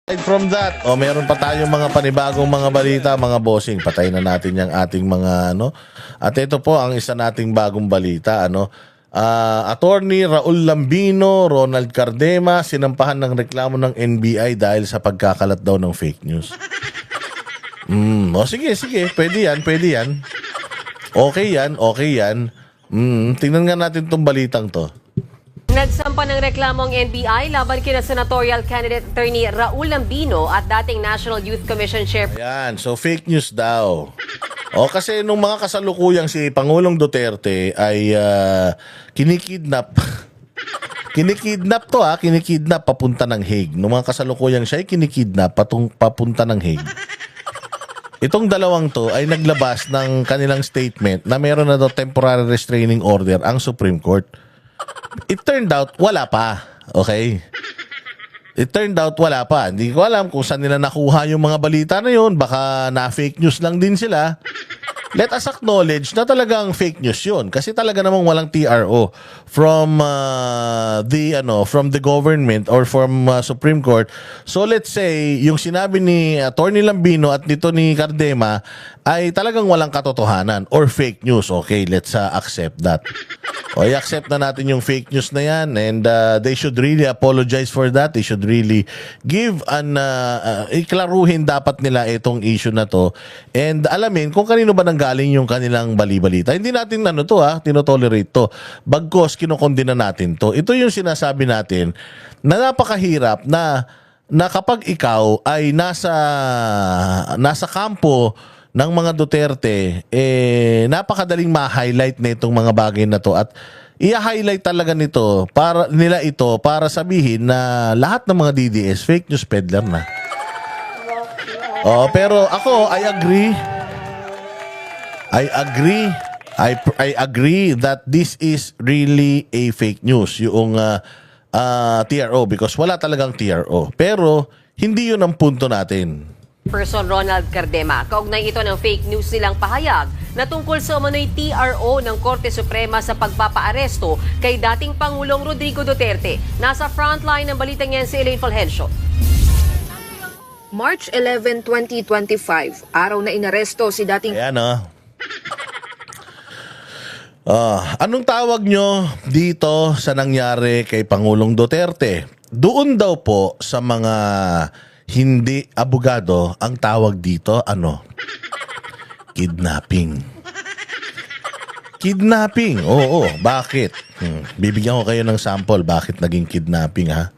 Aside from that, meron pa tayong mga panibagong mga balita, mga bossing. Patayin na natin yung ating mga ano. At ito po ang isa nating bagong balita, ano. Attorney Raul Lambino, Ronald Cardema sinampahan ng reklamo ng NBI dahil sa pagkakalat daw ng fake news. Sige, pwede yan. Okay yan. Tingnan nga natin tong balitang to. Nagsampa ng reklamo ang NBI laban kina senatorial candidate attorney Raul Lambino at dating National Youth Commission Chair. Ayan, so fake news daw. Kasi nung mga kasalukuyang si Pangulong Duterte ay kinikidnap. Kinikidnap papunta ng Hague. Nung mga kasalukuyang siya ay kinikidnap papunta ng Hague. Itong dalawang to ay naglabas ng kanilang statement na meron na daw temporary restraining order ang Supreme Court. It turned out, wala pa. Okay? It turned out, wala pa. Hindi ko alam kung saan nila nakuha yung mga balita na yun. Baka na-fake news lang din sila. Let us acknowledge na talagang fake news yun. Kasi talaga namang walang TRO from the government or from Supreme Court. So let's say, yung sinabi ni Attorney Lambino at nito ni Cardema ay talagang walang katotohanan or fake news. Okay, let's accept that. I-accept na natin yung fake news na yan and they should really apologize for that. They should really give iklaruhin dapat nila itong issue na to and alamin kung kanino ba nanggaling yung kanilang bali-balita. Hindi natin tinotolerate to. Bagkos kinokondena natin to. Ito yung sinasabi natin na napakahirap na kapag ikaw ay nasa kampo ng mga Duterte, napakadaling ma-highlight na itong mga bagay na to at i-highlight talaga nila ito para sabihin na lahat ng mga DDS fake news peddler na. Pero ako, I agree that this is really a fake news, yung TRO, because wala talagang TRO. Pero hindi yun ang punto natin. Person Ronald Cardema. Kaugnay ito ng fake news nilang pahayag na tungkol sa umano'y TRO ng Korte Suprema sa pagpapaaresto kay dating Pangulong Rodrigo Duterte. Nasa frontline ng balitang yan si Elaine Fulgencio. March 11, 2025, araw na inaresto si dating... Ayan anong tawag nyo dito sa nangyari kay Pangulong Duterte? Doon daw po sa mga hindi abogado, ang tawag dito, kidnapping. Kidnapping, oo. Bakit? Bibigyan ko kayo ng sample bakit naging kidnapping, ha?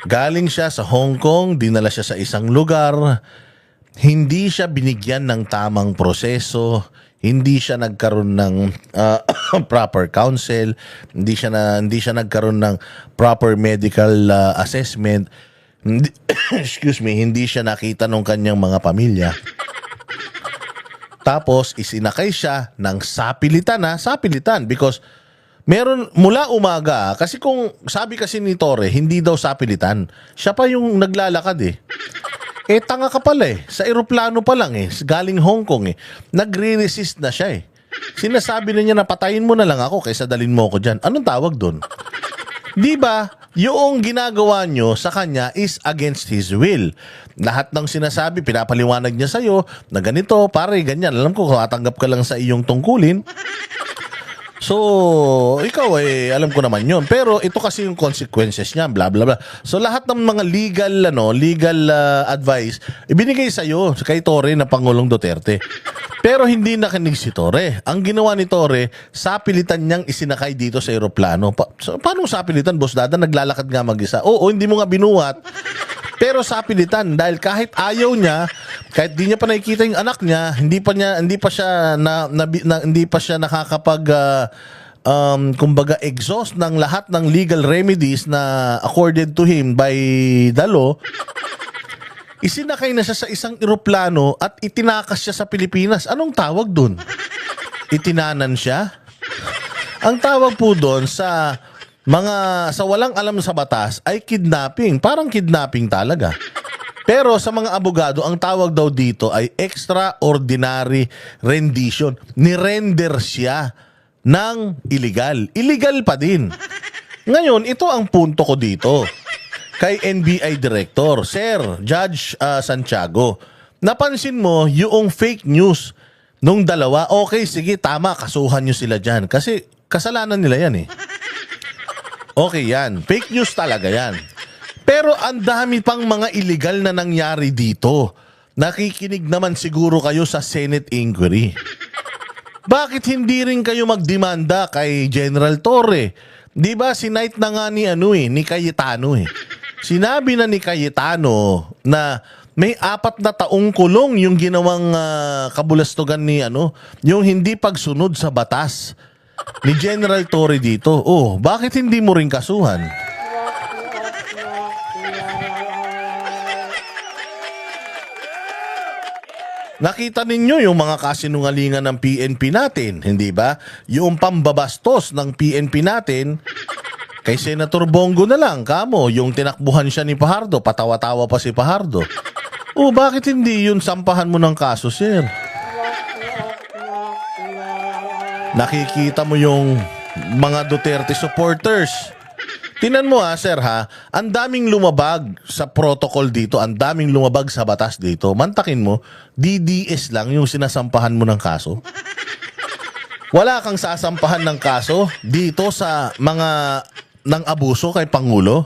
Galing siya sa Hong Kong, dinala siya sa isang lugar, hindi siya binigyan ng tamang proseso, hindi siya nagkaroon ng proper counsel, hindi siya nagkaroon ng proper medical assessment, hindi siya nakita ng kanyang mga pamilya. Tapos isinakay siya ng sapilitan because meron mula umaga, kasi kung sabi kasi ni Torre, hindi daw sapilitan. Siya pa yung naglalakad tanga ka pala sa eroplano pa lang galing Hong Kong nagre-resist na siya Sinasabi na niya na patayin mo na lang ako kaysa dalin mo ako dyan. Anong tawag doon? Di ba? Yung ginagawa nyo sa kanya is against his will. Lahat ng sinasabi, pinapaliwanag niya sa'yo na ganito, pare, ganyan. Alam ko, katanggap ka lang sa iyong tungkulin. So, ikaw alam ko naman yun. Pero ito kasi yung consequences niya, bla bla bla. So, lahat ng mga legal advice, ibinigay sa'yo, kay Torre na Pangulong Duterte. Pero hindi nakinig si Torre. Ang ginawa ni Torre, sapilitan niyang isinakay dito sa eroplano. Paano sapilitan, Boss Dada? Naglalakad nga mag-isa. Oo, hindi mo nga binuhat. Pero sapilitan dahil kahit ayaw niya, kahit di niya pa nakikita yung anak niya, hindi pa siya nakakapag kumbaga exhaust ng lahat ng legal remedies na accorded to him by the law. Isinakay na siya sa isang eroplano at itinakas siya sa Pilipinas. Anong tawag doon? Itinanan siya? Ang tawag po doon sa walang alam sa batas ay kidnapping. Parang kidnapping talaga. Pero sa mga abogado, ang tawag daw dito ay extraordinary rendition. Nirender siya ng illegal. Illegal pa din. Ngayon, ito ang punto ko dito. kay NBI Director, Sir Judge Santiago. Napansin mo yung fake news nung dalawa, okay, sige, tama, kasuhan nyo sila dyan. Kasi kasalanan nila yan eh. Okay yan, fake news talaga yan. Pero ang dami pang mga illegal na nangyari dito. Nakikinig naman siguro kayo sa Senate inquiry. Bakit hindi rin kayo magdemanda kay General Torre? Di ba sinight na nga ni Cayetano eh. Sinabi na ni Cayetano na may 4 na taong kulong yung ginawang kabulastugan ni yung hindi pagsunod sa batas ni General Torre dito. Oh, bakit hindi mo rin kasuhan? Nakita ninyo yung mga kasinungalingan ng PNP natin, hindi ba? Yung pambabastos ng PNP natin, kay Senator Bongo na lang, kamo, yung tinakbuhan siya ni Fajardo, patawa-tawa pa si Fajardo. Oh, bakit hindi yun sampahan mo ng kaso, sir? Nakikita mo yung mga Duterte supporters. Tinan mo sir ang daming lumabag sa protocol dito, ang daming lumabag sa batas dito. Mantakin mo, DDS lang yung sinasampahan mo ng kaso. Wala kang sasampahan ng kaso dito sa mga ng abuso kay Pangulo.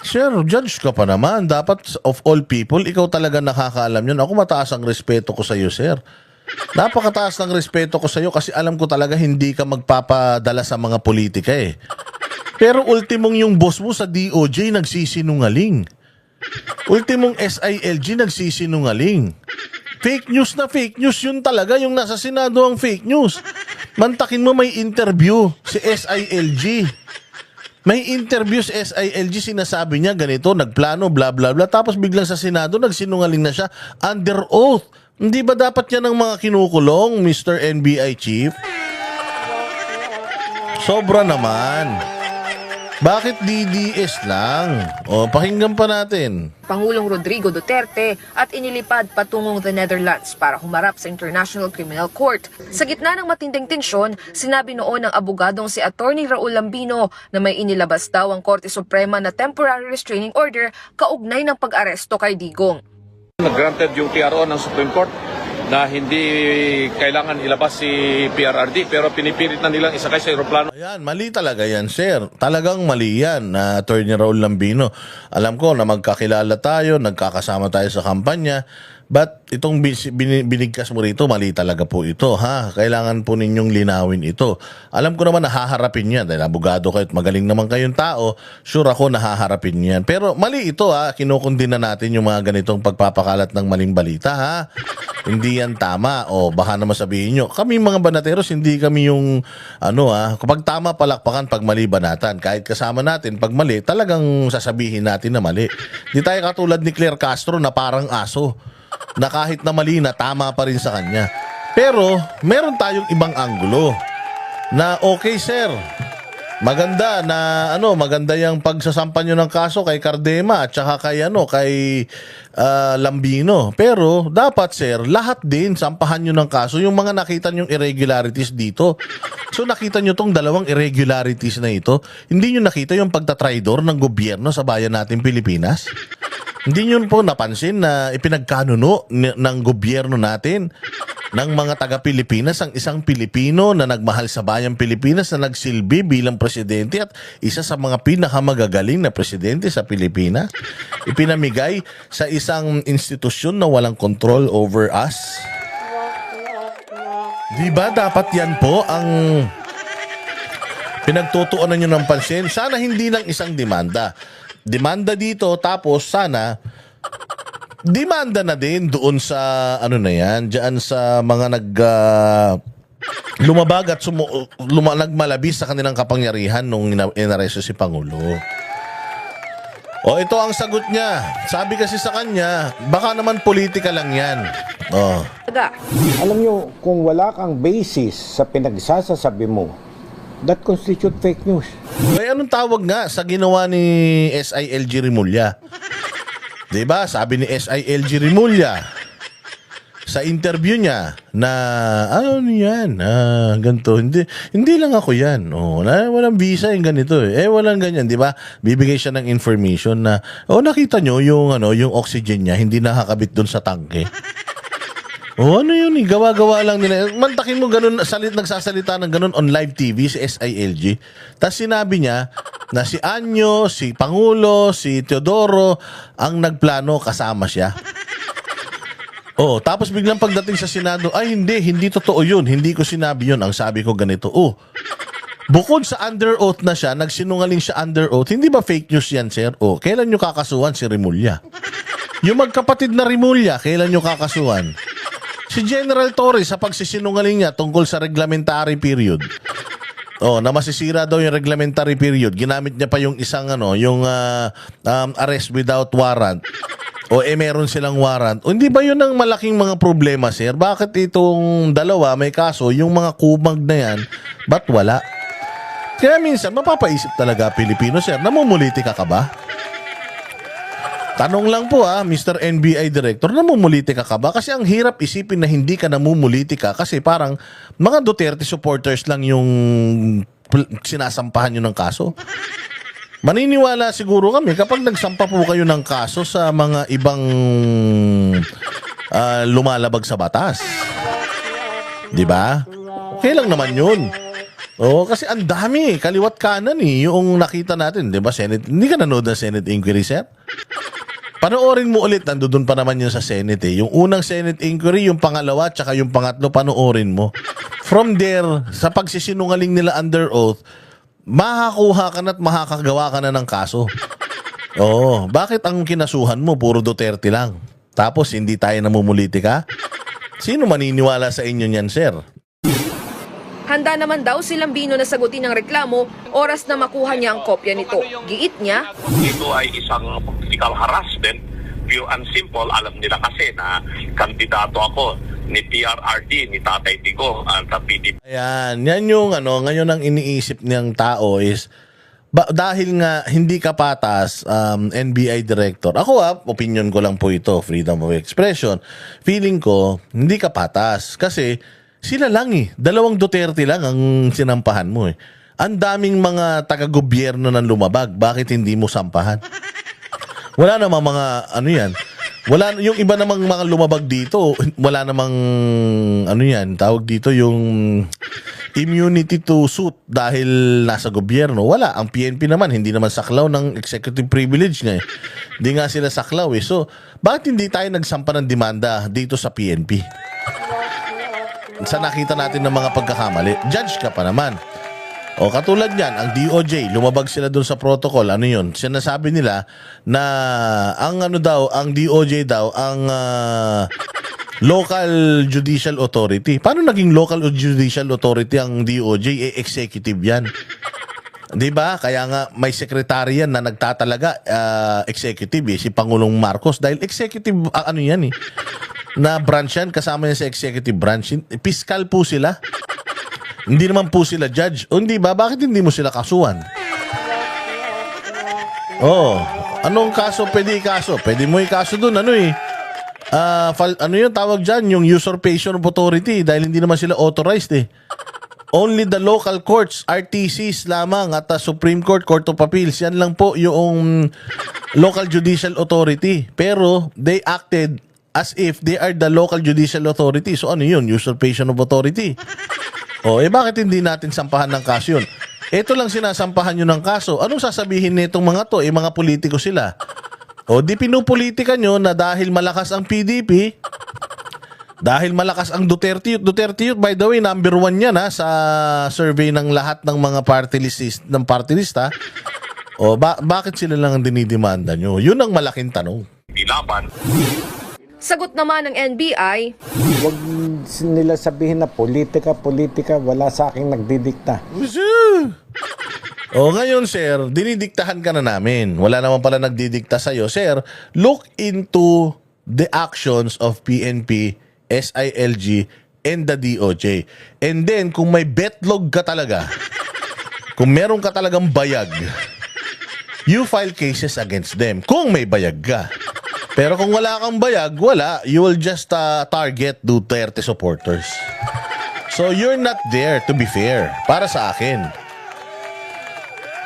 Sir, judge ka pa naman. Dapat of all people, ikaw talaga nakakaalam yun. Ako mataas ang respeto ko sa iyo, sir. Napakataas ng respeto ko sa iyo kasi alam ko talaga hindi ka magpapadala sa mga politika eh. Pero ultimong yung boss mo sa DOJ nagsisinungaling. Ultimong SILG nagsisinungaling. Fake news na fake news yun talaga, yung nasa Senado ang fake news. Mantakin mo may interview si SILG. May interview si SILG, sinasabi niya ganito, nagplano, bla bla bla. Tapos biglang sa Senado nagsinungaling na siya under oath. Hindi ba dapat yan ang mga kinukulong, Mr. NBI Chief? Sobra naman. Bakit DDS lang? O, pakinggan pa natin. Pangulong Rodrigo Duterte at inilipad patungong the Netherlands para humarap sa International Criminal Court. Sa gitna ng matinding tensyon, sinabi noon ng abogadong si Attorney Raul Lambino na may inilabas daw ang Korte Suprema na temporary restraining order kaugnay ng pag-aresto kay Digong. Granted yung TRO ng Supreme Court na hindi kailangan ilabas si PRRD pero pinipilit na nilang isakay sa eroplano. Ayan, mali talaga yan, sir. Talagang mali yan, Attorney Raul Lambino. Alam ko na magkakilala tayo, nagkakasama tayo sa kampanya, but itong binigkas mo rito, mali talaga po ito, Kailangan po ninyong linawin ito. Alam ko naman nahaharapin yan, dahil abogado kayo at magaling naman kayong tao, sure ako nahaharapin yan. Pero mali ito, kinukundina natin yung mga ganitong pagpapakalat ng maling balita, Hindi yan tama. O baka naman sabihin nyo, kami mga banateros, hindi kami yung kapag tama palakpakan, pag mali banatan. Kahit kasama natin, pag mali, talagang sasabihin natin na mali. Di tayo katulad ni Claire Castro na parang aso, na kahit na mali na tama pa rin sa kanya. Pero meron tayong ibang anggulo na okay, sir, maganda na maganda yung pagsasampa nyo ng kaso kay Cardema at saka kay Lambino. Pero dapat, sir, lahat din sampahan nyo ng kaso yung mga nakita nyong irregularities dito. So nakita nyo tong dalawang irregularities na ito. Hindi nyo nakita yung pagtatraidor ng gobyerno sa bayan natin Pilipinas? Hindi nyo po napansin na ipinagkanuno ng gobyerno natin ng mga taga-Pilipinas ang isang Pilipino na nagmahal sa bayang Pilipinas na nagsilbi bilang presidente at isa sa mga pinakamagagaling na presidente sa Pilipinas? Ipinamigay sa isang institusyon na walang control over us? Di ba dapat yan po ang pinagtutuunan nyo ng pansin? Sana hindi lang isang demanda. Demanda dito, tapos sana demanda na din doon sa diyan sa mga lumabag at nagmalabis sa kanilang kapangyarihan nung inaresto si Pangulo. O ito ang sagot niya. Sabi kasi sa kanya, baka naman politika lang yan. Alam nyo, kung wala kang basis sa pinagsasasabi mo, that constitute fake news. Ay, anong tawag nga sa ginawa ni SILG Rimulya? Diba? Sabi ni SILG Rimulya, sa interview niya na ano yan, ganito, hindi lang ako yan. Walang visa yung ganito walang ganyan, di ba? Bibigay siya ng information na nakita nyo yung yung oxygen niya hindi nakakabit doon sa tangke. Ano yun gawa-gawa lang nila. Mantakin mo ganun, nagsasalita ng ganun on live TV si SILG. Tapos sinabi niya na si Anyo, si Pangulo, si Teodoro ang nagplano, kasama siya. Tapos biglang pagdating sa Senado, ay hindi totoo yun. Hindi ko sinabi yun. Ang sabi ko ganito, bukod sa under oath na siya, nagsinungaling siya under oath, hindi ba fake news yan, sir? Kailan nyo kakasuhan si Remulla? Yung magkapatid na Remulla, kailan nyo kakasuhan? Si General Torres sa pagsisinungaling niya tungkol sa reglementary period. Na masisira daw yung reglementary period. Ginamit niya pa yung isang yung arrest without warrant. Meron silang warrant. Hindi ba yun ang malaking mga problema, sir? Bakit itong dalawa may kaso, yung mga kumag na yan, ba't wala? Kaya minsan, mapapaisip talaga Pilipino, sir, namumuliti ka ba? Tanong lang po Mr. NBI Director, namumuliti ka ba? Kasi ang hirap isipin na hindi ka namumuliti ka kasi parang mga Duterte supporters lang yung sinasampahan nyo ng kaso. Maniniwala siguro kami kapag nagsampa po kayo ng kaso sa mga ibang lumalabag sa batas. Di ba? Okay lang naman yun. Kasi ang dami, kaliwat kanan yung nakita natin. Di ba, Senate? Hindi ka nanood ng Senate inquiry, sir? Panoorin mo ulit, nandoon pa naman yun sa Senate Yung unang Senate inquiry, yung pangalawa, tsaka yung pangatlo, panoorin mo. From there, sa pagsisinungaling nila under oath, makakuha ka na at makakagawa ka na ng kaso. Bakit ang kinasuhan mo, puro Duterte lang? Tapos, hindi tayo namumuliti ka? Sino maniniwala sa inyo niyan, sir? Handa naman daw si Lambino na sagutin ang reklamo oras na makuha niya ang kopya nito. Giit niya, ito ay isang political harassment, pure and simple. Alam nila kasi na kandidato ako ni PRRD, ni Tatay Digong, at PDP. Ayan, yan yung ngayon ang iniisip niyang tao is, dahil nga hindi ka patas, NBI Director. Ako opinion ko lang po ito, freedom of expression. Feeling ko, hindi ka patas. Kasi, sila lang dalawang Duterte lang ang sinampahan mo Ang daming mga taga-gobyerno ng lumabag. Bakit hindi mo sampahan? Wala namang mga yan. Wala, yung iba namang mga lumabag dito, wala namang yan, tawag dito yung immunity to suit dahil nasa gobyerno. Wala. Ang PNP naman, hindi naman saklaw ng executive privilege nga Hindi nga sila saklaw So, bakit hindi tayo nagsampa ng demanda dito sa PNP? Sa nakita natin ng mga pagkakamali, judge ka pa naman. Katulad yan, ang DOJ, lumabag sila dun sa protocol. Ano yun? Sinasabi nila na ang ang DOJ daw, ang local judicial authority. Paano naging local judicial authority ang DOJ? Executive yan. Diba? Kaya nga may secretary yan na nagtatalaga executive si Pangulong Marcos. Dahil executive, yan na branch yan, kasama yan sa executive branch. Fiscal po sila. Hindi naman po sila judge. Hindi ba? Bakit hindi mo sila kasuhan? Anong kaso pwede ikaso? Pwede mo ikaso dun. Ano yung tawag dyan? Yung usurpation of authority dahil hindi naman sila authorized Only the local courts, RTCs lamang at Supreme Court, Court of Appeals. Yan lang po yung local judicial authority. Pero they acted as if they are the local judicial authority. So ano yun? Usurpation of authority. Bakit hindi natin sampahan ng kaso yun? Ito lang sinasampahan nyo ng kaso. Anong sasabihin nitong mga to? Mga politiko sila. Di pinupolitika nyo na dahil malakas ang PDP, dahil malakas ang Duterte Youth, by the way, number 1 yan sa survey ng lahat ng mga party list, bakit sila lang ang dinidemanda nyo? Yun ang malaking tanong. Dilaban. sagot naman ng NBI, Huwag nila sabihin na politika, wala sa akin nagdidikta. Ngayon, sir, dinidiktahan ka na namin. Wala naman pala nagdidikta sa'yo. Sir, look into the actions of PNP, SILG, and the DOJ. And then, kung may betlog ka talaga, kung meron ka talagang bayag, you file cases against them. Kung may bayag ka. Pero kung wala kang bayag, wala. You will just target Duterte supporters. So you're not there, to be fair. Para sa akin.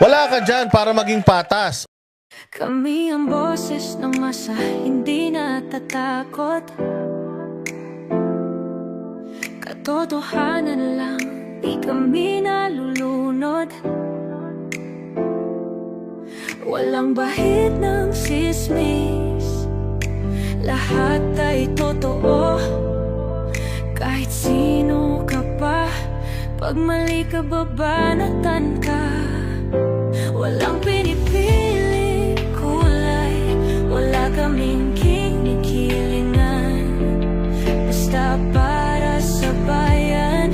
Wala ka dyan para maging patas. Kami ang boses ng masa, hindi natatakot. Katotohanan lang, di kami nalulunod. Walang bahid ng sismis, lahat ay totoo. Kahit sino ka pa, pag mali ka babanatan ka. Walang pinipili kulay, wala kaming kinikilingan. Basta para sa bayan,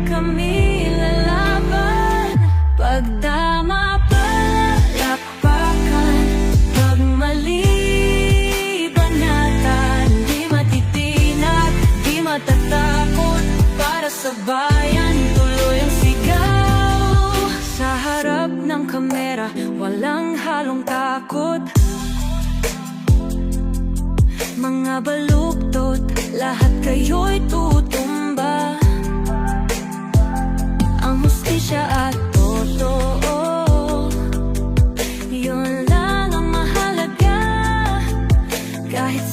kami lalaban. Pagtama palapakan, pag mali banatan. Di matitinag, di matatakot, para sa bayan tuloy ang sigaw. Sa harap ng kamera, walang halong takot. Mga baluktot, lahat kayo'y tutumba. Ang hustisya at totoo, yun lang ang mahalaga. Kahit